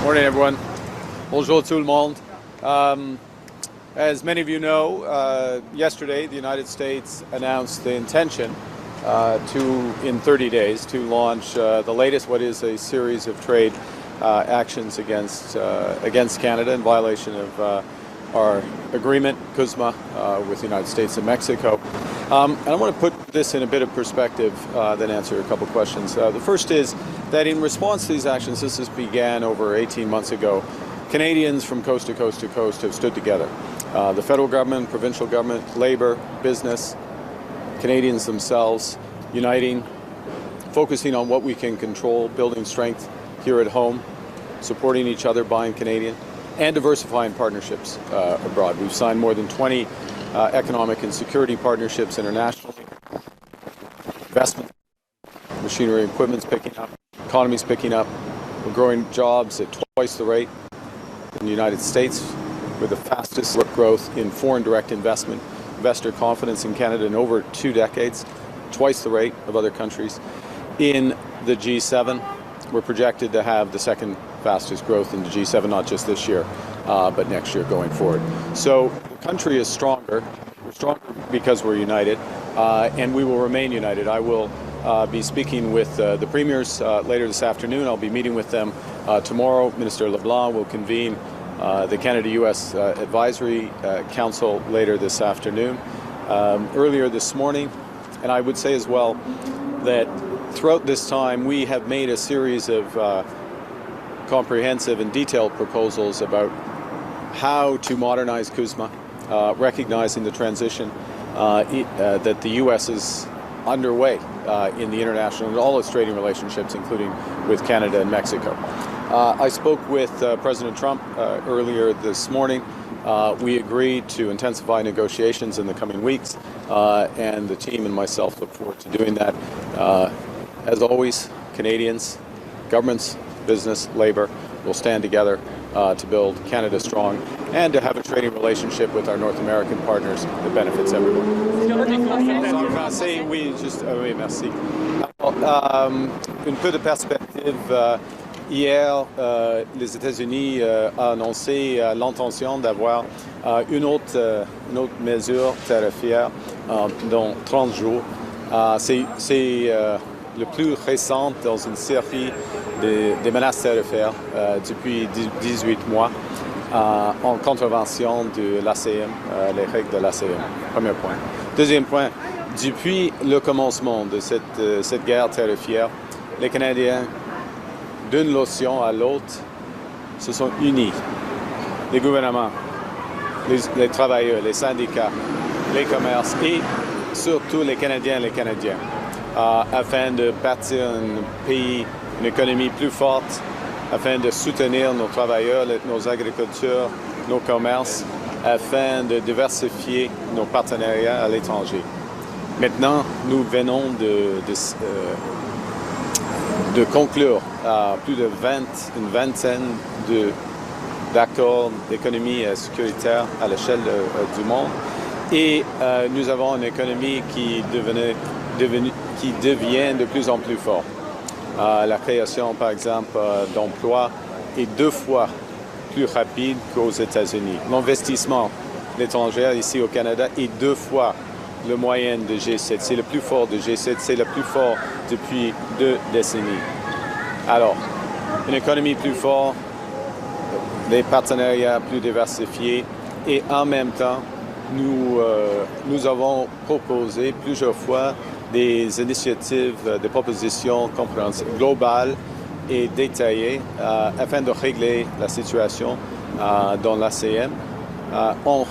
Morning, everyone. Bonjour tout le monde. As many of you know, yesterday the United States announced the intention in 30 days, to launch the latest, what is a series of trade actions against Canada in violation of our agreement, CUSMA, with the United States and Mexico. And I want to put this in a bit of perspective, then answer a couple questions. The first is that in response to these actions, this began over 18 months ago. Canadians from coast to coast to coast have stood together. The federal government, provincial government, Labour, business, Canadians themselves, uniting, focusing on what we can control, building strength here at home, supporting each other, buying Canadian, and diversifying partnerships abroad. We've signed more than 20 economic and security partnerships internationally. Investment, machinery and equipment's picking up, economy's picking up. We're growing jobs at twice the rate in the United States, with the fastest growth in foreign direct investment, investor confidence in Canada in over 2 decades, twice the rate of other countries. In the G7, we're projected to have the second fastest growth in the G7, not just this year, but next year going forward. So the country is stronger. We're stronger because we're united, and we will remain united. I will be speaking with the premiers later this afternoon. I'll be meeting with them tomorrow. Minister LeBlanc will convene the Canada-U.S. Advisory Council later this afternoon. Earlier this morning, and I would say as well that throughout this time we have made a series of comprehensive and detailed proposals about how to modernize CUSMA, recognizing the transition that the U.S. is underway in the international and all its trading relationships, including with Canada and Mexico. I spoke with President Trump earlier this morning. We agreed to intensify negotiations in the coming weeks, and the team and myself look forward to doing that. As always, Canadians, governments, business, Labour will stand together to build Canada strong and to have a trading relationship with our North American partners that benefits everyone. En français, oui, juste, oui, merci. Alors, une peu de perspective. Hier, les États-Unis ont annoncé l'intention d'avoir une autre mesure tarifaire dans 30 jours. C'est le plus récent dans une série de menaces tarifaires depuis 18 mois en contravention de l'ACM, les règles de l'ACM. Premier point. Deuxième point, depuis le commencement de cette guerre tarifaire, les Canadiens, d'une lotion à l'autre, se sont unis. Les gouvernements, les travailleurs, les syndicats, les commerces et surtout les Canadiens et les Canadiennes, afin de bâtir un pays, une économie plus forte, afin de soutenir nos travailleurs, nos agriculteurs, nos commerces, afin de diversifier nos partenariats à l'étranger. Maintenant, nous venons de conclure plus de une vingtaine d'accords d'économie sécuritaire à l'échelle du monde. Et nous avons une économie qui devient de plus en plus forte. La création, par exemple, d'emplois est 2 fois plus rapide qu'aux États-Unis. L'investissement étranger ici au Canada est 2 fois le moyen de G7. C'est le plus fort de G7, c'est le plus fort depuis 2 décennies. Alors, une économie plus forte, des partenariats plus diversifiés et en même temps, nous avons proposé plusieurs fois des initiatives, des propositions compréhensives globales et détaillées afin de régler la situation dans l'ACM en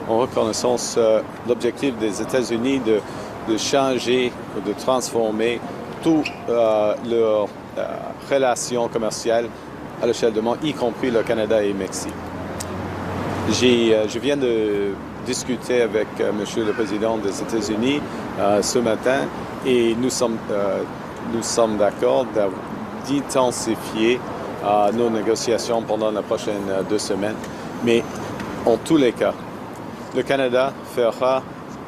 reconnaissance l'objectif des États-Unis de changer, de transformer toutes leurs relations commerciales à l'échelle du monde, y compris le Canada et le Mexique. Je viens de discuter avec Monsieur le Président des États-Unis ce matin et nous sommes d'accord d'intensifier nos négociations pendant les prochaines 2 semaines. Mais en tous les cas, le Canada fera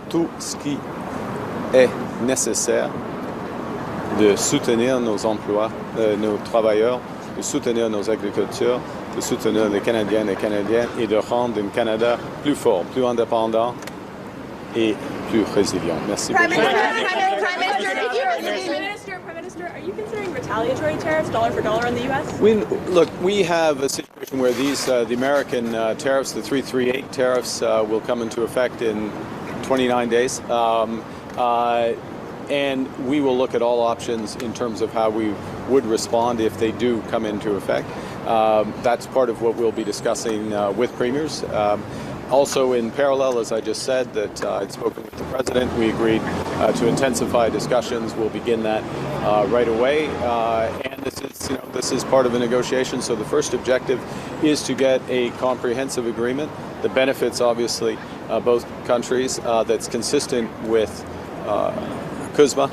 tout ce qui est nécessaire de soutenir nos emplois, nos travailleurs de soutenir nos agriculteurs, de soutenir les Canadiennes et Canadiens et de rendre un Canada plus fort, plus indépendant et plus résilient. Merci beaucoup. Prime Minister, are you considering retaliatory tariffs, dollar for dollar in the U.S.? Look, we have a situation where the American tariffs, the 338 tariffs, will come into effect in 29 days. And we will look at all options in terms of how we would respond if they do come into effect. That's part of what we'll be discussing with premiers. Also, in parallel, as I just said, that I'd spoken with the President. We agreed to intensify discussions. We'll begin that right away. And this is part of a negotiation. So the first objective is to get a comprehensive agreement that benefits, obviously, both countries, that's consistent with CUSMA,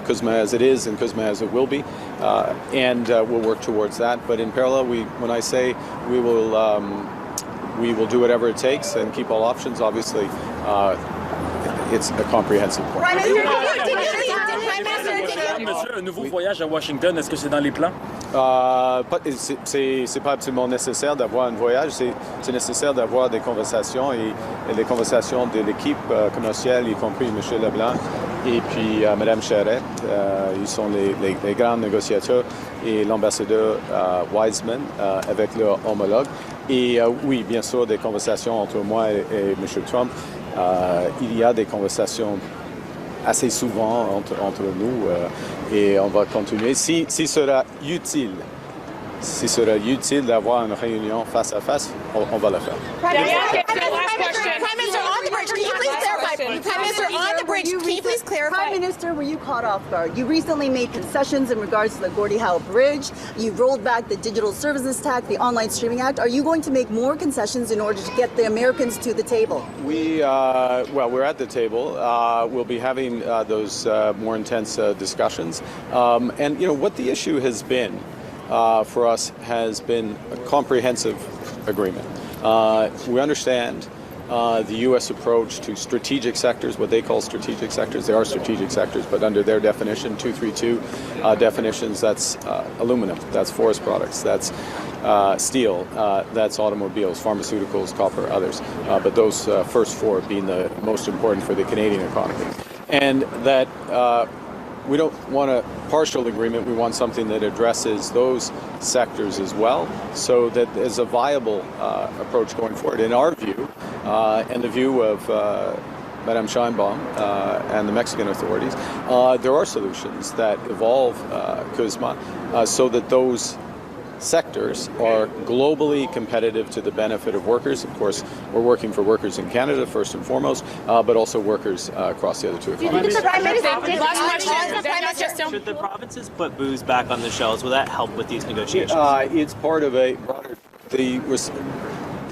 CUSMA as it is and CUSMA as it will be, and we'll work towards that. But in parallel, when I say we will do whatever it takes and keep all options, obviously, it's a comprehensive point. Monsieur, un nouveau voyage à Washington, est-ce que c'est dans les plans? C'est pas absolument nécessaire d'avoir un voyage, c'est nécessaire d'avoir des conversations et les conversations de l'équipe commerciale, y compris M. Leblanc et puis Mme Charette. Ils sont les grands négociateurs et l'ambassadeur Wiseman avec leur homologue. Et oui, bien sûr, des conversations entre moi et M. Trump. Il y a des conversations assez souvent entre nous et on va continuer. Si sera utile d'avoir une réunion face à face, on va le faire. Prime Minister, on the bridge, can you please clarify? Prime Minister, on the bridge, can you please clarify? Prime Minister, were you caught off guard? You recently made concessions in regards to the Gordie Howe Bridge. You rolled back the Digital Services Tax, the Online Streaming Act. Are you going to make more concessions in order to get the Americans to the table? We're at the table. We'll be having those more intense discussions. And what the issue has been for us has been a comprehensive agreement. We understand the U.S. approach to strategic sectors, what they call strategic sectors. They are strategic sectors, but under their definition, 232 definitions, that's aluminum, that's forest products, that's steel, that's automobiles, pharmaceuticals, copper, others. But those first four being the most important for the Canadian economy. And that we don't want a partial agreement, we want something that addresses those sectors as well, so that there's a viable approach going forward. In our view, and the view of Madame Sheinbaum and the Mexican authorities, there are solutions that evolve CUSMA so that those sectors are globally competitive to the benefit of workers. Of course, we're working for workers in Canada first and foremost, but also workers across the other two economies. Should the provinces put booze back on the shelves? Will that help with these negotiations? It's part of a broader. The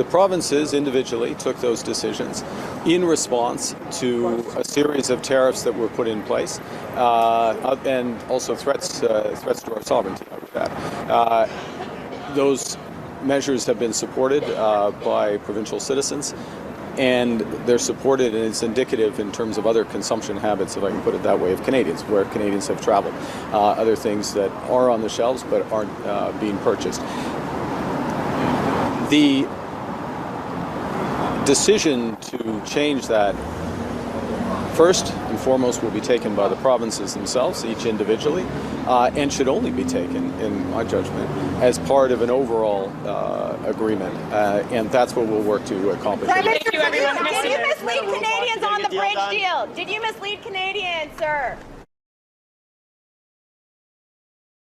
provinces individually took those decisions in response to a series of tariffs that were put in place, and also threats to our sovereignty. Those measures have been supported by provincial citizens, and they're supported, and it's indicative in terms of other consumption habits, if I can put it that way, of Canadians, where Canadians have traveled. Other things that are on the shelves but aren't being purchased. The decision to change that, first and foremost, will be taken by the provinces themselves, each individually, and should only be taken, in my judgment, as part of an overall agreement. And that's what we'll work to accomplish. Thank you, everyone. Did you mislead Canadians on the bridge deal? Did you mislead Canadians, sir?